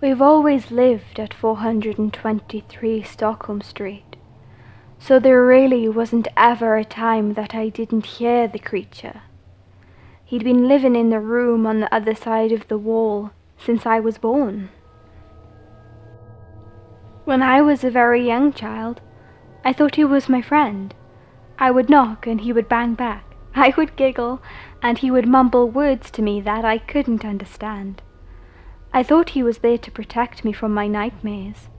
We've always lived at 423 Stockholm Street, so there really wasn't ever a time that I didn't hear the creature. He'd been living in the room on the other side of the wall since I was born. When I was a very young child, I thought he was my friend. I would knock and he would bang back. I would giggle and he would mumble words to me that I couldn't understand. I thought he was there to protect me from my nightmares.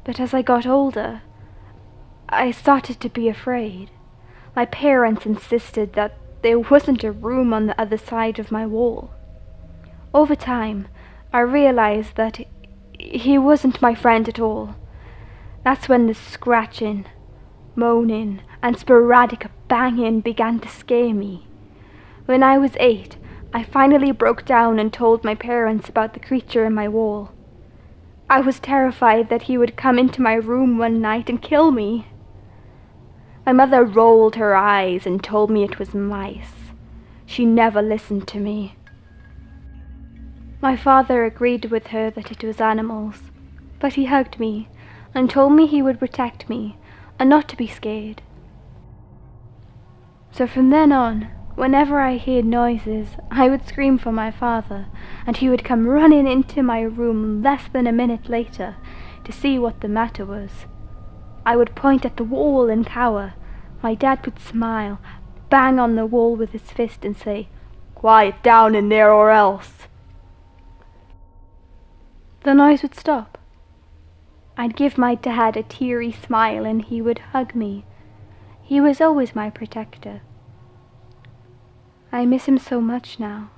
But as I got older, I started to be afraid. My parents insisted that there wasn't a room on the other side of my wall. Over time, I realized that he wasn't my friend at all. That's when the scratching, moaning, and sporadic banging began to scare me. When I was 8, I finally broke down and told my parents about the creature in my wall. I was terrified that he would come into my room one night and kill me. My mother rolled her eyes and told me it was mice. She never listened to me. My father agreed with her that it was animals, but he hugged me and told me he would protect me and not to be scared. So from then on, whenever I heard noises, I would scream for my father, and he would come running into my room less than a minute later to see what the matter was. I would point at the wall and cower. My dad would smile, bang on the wall with his fist and say, "Quiet down in there or else." The noise would stop. I'd give my dad a teary smile and he would hug me. He was always my protector. I miss him so much now.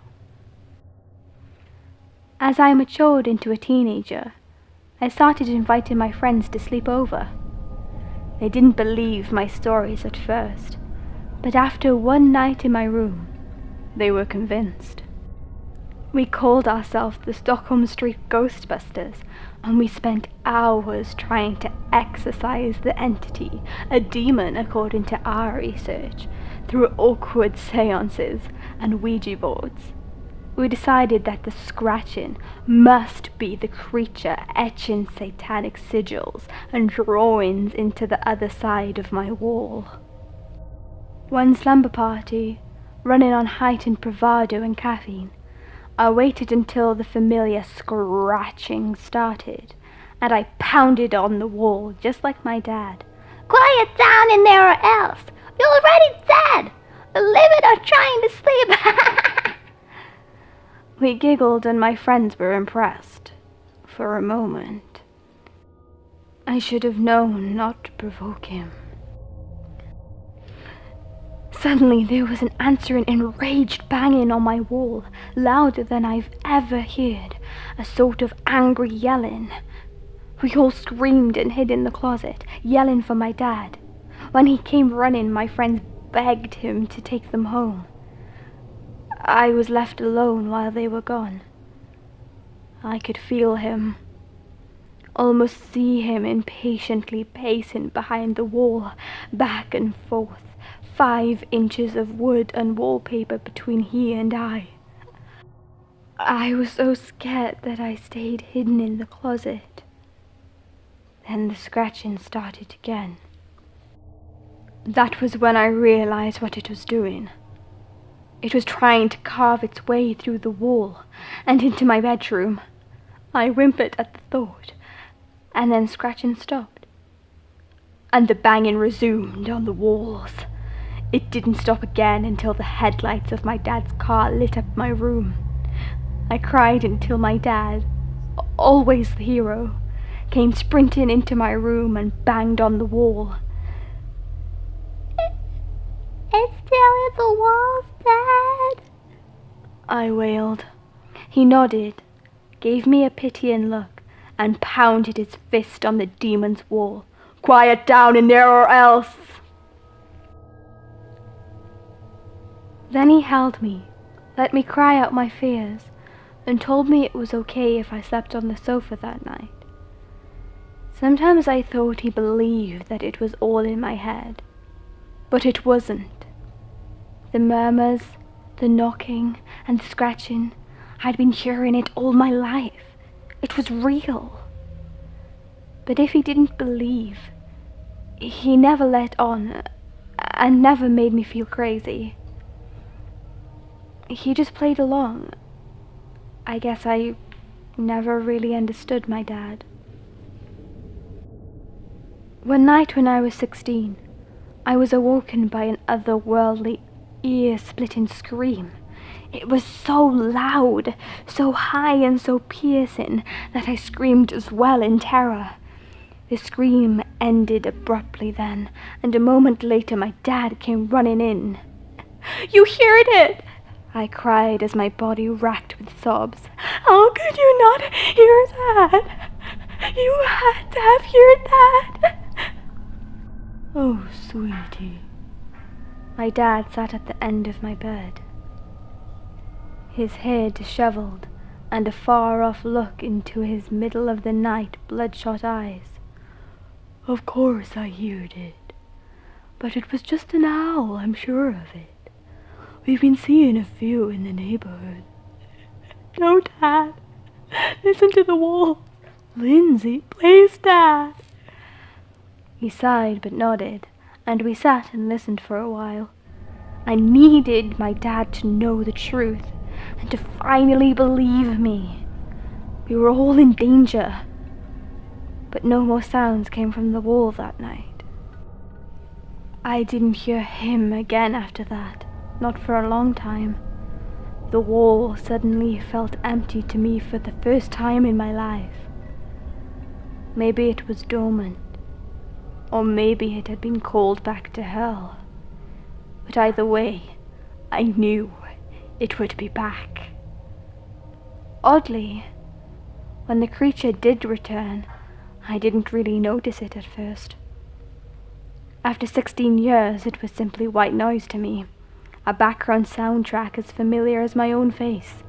As I matured into a teenager, I started inviting my friends to sleep over. They didn't believe my stories at first, but after one night in my room, they were convinced. We called ourselves the Stockholm Street Ghostbusters, and we spent hours trying to exorcise the entity, a demon according to our research, through awkward seances and Ouija boards. We decided that the scratching must be the creature etching satanic sigils and drawings into the other side of my wall. One slumber party, running on heightened bravado and caffeine, I waited until the familiar scratching started, and I pounded on the wall just like my dad. "Quiet down in there or else! You're already dead! Living or trying to sleep!" We giggled and my friends were impressed. For a moment, I should have known not to provoke him. Suddenly there was an answering enraged banging on my wall, louder than I've ever heard, a sort of angry yelling. We all screamed and hid in the closet, yelling for my dad. When he came running, my friends begged him to take them home. I was left alone while they were gone. I could feel him, almost see him impatiently pacing behind the wall, back and forth, 5 inches of wood and wallpaper between he and I. I was so scared that I stayed hidden in the closet. Then the scratching started again. That was when I realized what it was doing. It was trying to carve its way through the wall and into my bedroom. I whimpered at the thought, and then scratching stopped. And the banging resumed on the walls. It didn't stop again until the headlights of my dad's car lit up my room. I cried until my dad, always the hero, came sprinting into my room and banged on the wall. "It's still in the walls, Dad," I wailed. He nodded, gave me a pitying look, and pounded his fist on the demon's wall. "Quiet down in there or else!" Then he held me, let me cry out my fears, and told me it was okay if I slept on the sofa that night. Sometimes I thought he believed that it was all in my head, but it wasn't. The murmurs, the knocking, and the scratching, I'd been hearing it all my life. It was real. But if he didn't believe, he never let on and never made me feel crazy. He just played along. I guess I never really understood my dad. One night when I was 16, I was awoken by an otherworldly, ear-splitting scream. It was so loud, so high and so piercing that I screamed as well in terror. The scream ended abruptly then, and a moment later my dad came running in. "You heard it!" I cried as my body racked with sobs. "How could you not hear that? You had to have heard that!" "Oh, sweetie." My dad sat at the end of my bed, his hair disheveled and a far-off look into his middle-of-the-night bloodshot eyes. "Of course I heard it, but it was just an owl, I'm sure of it. We've been seeing a few in the neighborhood." "No, Dad. Listen to the wolf. Lindsay, please, Dad." He sighed but nodded, and we sat and listened for a while. I needed my dad to know the truth and to finally believe me. We were all in danger. But no more sounds came from the wall that night. I didn't hear him again after that, not for a long time. The wall suddenly felt empty to me for the first time in my life. Maybe it was dormant, or maybe it had been called back to hell. But either way, I knew it would be back. Oddly, when the creature did return, I didn't really notice it at first. After 16 years, it was simply white noise to me, a background soundtrack as familiar as my own face.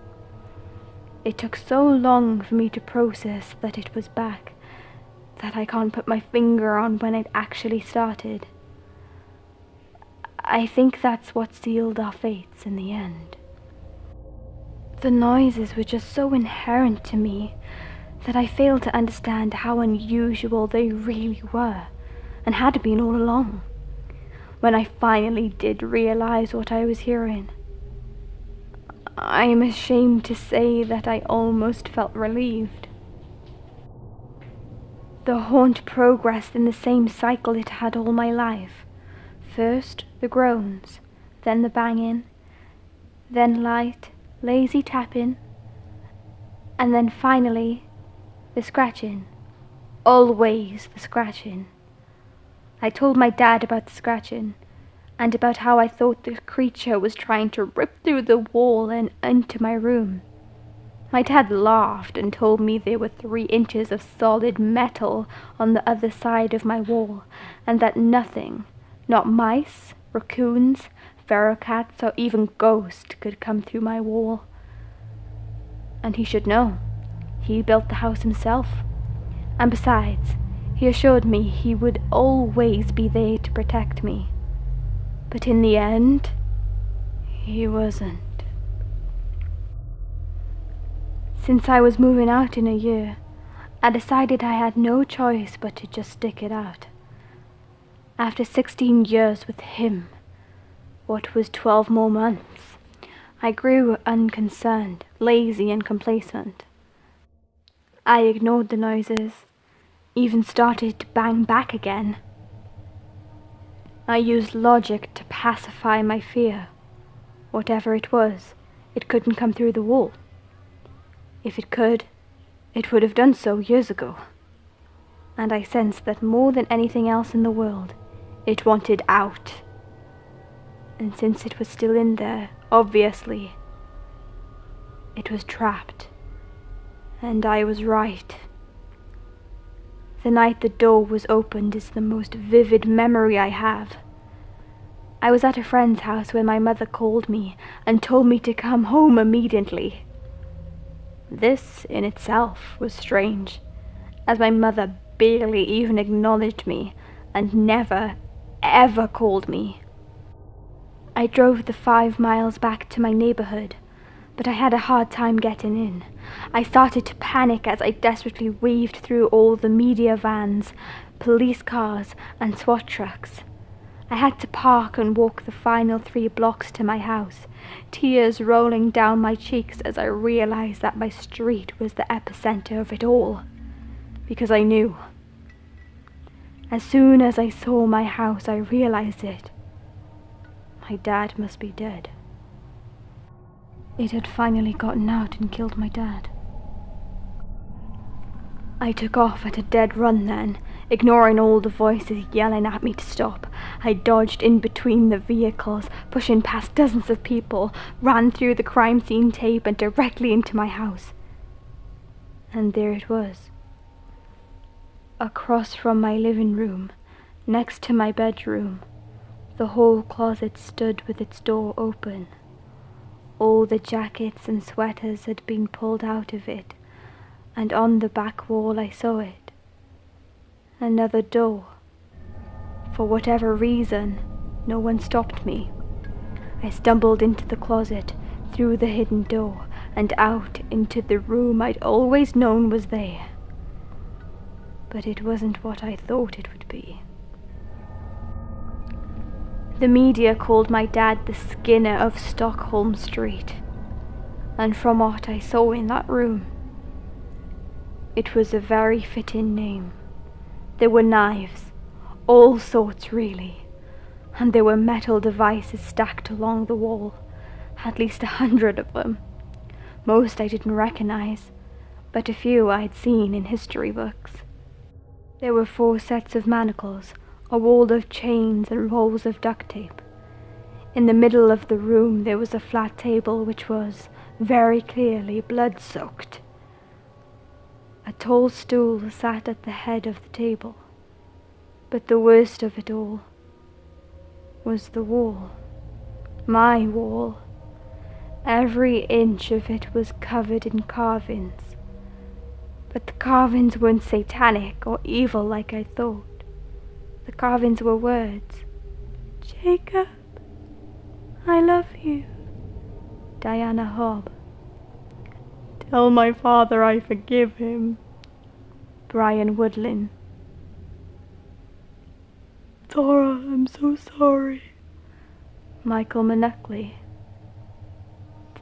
It took so long for me to process that it was back that I can't put my finger on when it actually started. I think that's what sealed our fates in the end. The noises were just so inherent to me that I failed to understand how unusual they really were, and had been all along. When I finally did realize what I was hearing, I am ashamed to say that I almost felt relieved. The haunt progressed in the same cycle it had all my life. First the groans, then the banging, then light, lazy tapping, and then finally the scratching. Always the scratching. I told my dad about the scratching, and about how I thought the creature was trying to rip through the wall and into my room. My dad laughed and told me there were 3 inches of solid metal on the other side of my wall, and that nothing, not mice, raccoons, feral cats, or even ghosts could come through my wall. And he should know. He built the house himself. And besides, he assured me he would always be there to protect me. But in the end, he wasn't. Since I was moving out in a year, I decided I had no choice but to just stick it out. After 16 years with him, what was 12 more months, I grew unconcerned, lazy and complacent. I ignored the noises, even started to bang back again. I used logic to pacify my fear. Whatever it was, it couldn't come through the wall. If it could, it would have done so years ago. And I sensed that more than anything else in the world, it wanted out. And since it was still in there, obviously, it was trapped. And I was right. The night the door was opened is the most vivid memory I have. I was at a friend's house when my mother called me and told me to come home immediately. This in itself was strange, as my mother barely even acknowledged me and never, ever called me. I drove the 5 miles back to my neighborhood, but I had a hard time getting in. I started to panic as I desperately weaved through all the media vans, police cars, and SWAT trucks. I had to park and walk the final 3 blocks to my house, tears rolling down my cheeks as I realized that my street was the epicenter of it all. Because I knew. As soon as I saw my house, I realized it. My dad must be dead. It had finally gotten out and killed my dad. I took off at a dead run then, ignoring all the voices yelling at me to stop. I dodged in between the vehicles, pushing past dozens of people, ran through the crime scene tape and directly into my house. And there it was. Across from my living room, next to my bedroom, the whole closet stood with its door open. All the jackets and sweaters had been pulled out of it, and on the back wall I saw it. Another door. For whatever reason, no one stopped me. I stumbled into the closet, through the hidden door, and out into the room I'd always known was there. But it wasn't what I thought it would be. The media called my dad the Skinner of Stockholm Street, and from what I saw in that room, it was a very fitting name. There were knives, all sorts really, and there were metal devices stacked along the wall, at least 100 of them. Most I didn't recognize, but a few I'd seen in history books. There were 4 sets of manacles, a wall of chains and rolls of duct tape. In the middle of the room there was a flat table which was, very clearly, blood-soaked. A tall stool sat at the head of the table, but the worst of it all was the wall. My wall. Every inch of it was covered in carvings. But the carvings weren't satanic or evil like I thought. The carvings were words. Jacob, I love you. Diana Hobb. Tell my father I forgive him. Brian Woodlin. Dora, I'm so sorry. Michael Manuckley.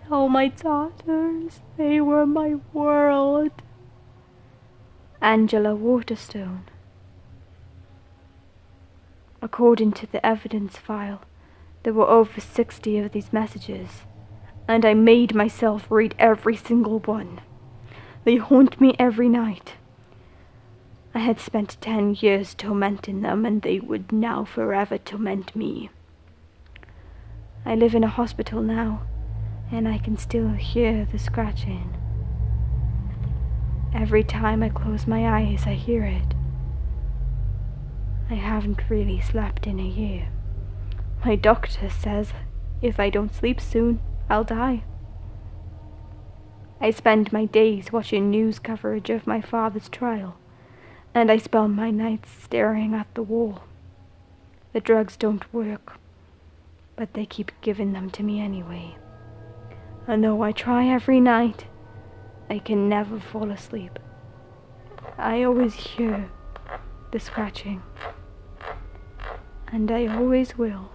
Tell my daughters they were my world. Angela Waterstone. According to the evidence file, there were over 60 of these messages, and I made myself read every single one. They haunt me every night. I had spent 10 years tormenting them, and they would now forever torment me. I live in a hospital now, and I can still hear the scratching. Every time I close my eyes, I hear it. I haven't really slept in a year. My doctor says if I don't sleep soon, I'll die. I spend my days watching news coverage of my father's trial, and I spend my nights staring at the wall. The drugs don't work, but they keep giving them to me anyway. And though I try every night, I can never fall asleep. I always hear the scratching, and I always will.